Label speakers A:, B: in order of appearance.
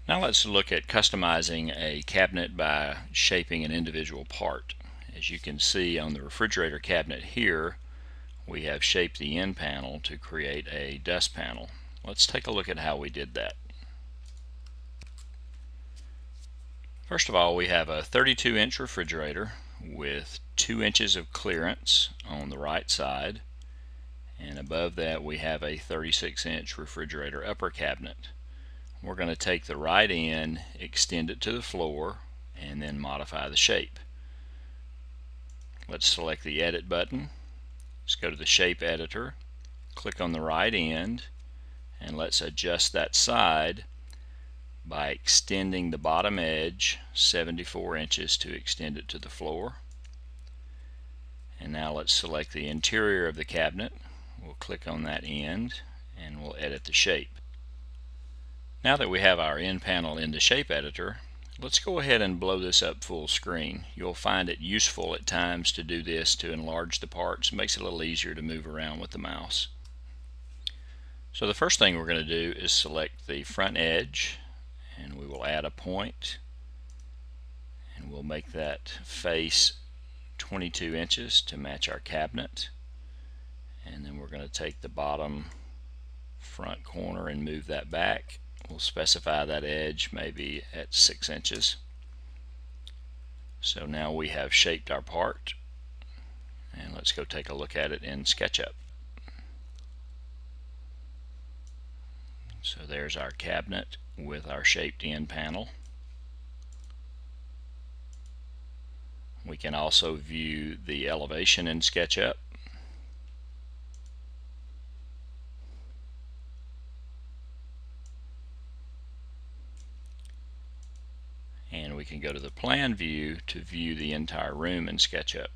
A: Now let's look at customizing a cabinet by shaping an individual part. As you can see on the refrigerator cabinet here, we have shaped the end panel to create a dust panel. Let's take a look at how we did that. First of all, we have a 32-inch refrigerator with 2 inches of clearance on the right side, and above that we have a 36-inch refrigerator upper cabinet. We're going to take the right end, extend it to the floor, and then modify the shape. Let's select the Edit button. Let's go to the Shape Editor, click on the right end, and let's adjust that side by extending the bottom edge 74 inches to extend it to the floor. And now let's select the interior of the cabinet. We'll click on that end and we'll edit the shape. Now that we have our end panel in the Shape Editor, let's go ahead and blow this up full screen. You'll find it useful at times to do this to enlarge the parts. It makes it a little easier to move around with the mouse. So the first thing we're going to do is select the front edge, and we will add a point, and we'll make that face 22 inches to match our cabinet. And then we're going to take the bottom front corner and move that back. We'll specify that edge maybe at 6 inches. So now we have shaped our part, and let's go take a look at it in SketchUp. So there's our cabinet with our shaped end panel. We can also view the elevation in SketchUp. And we can go to the plan view to view the entire room in SketchUp.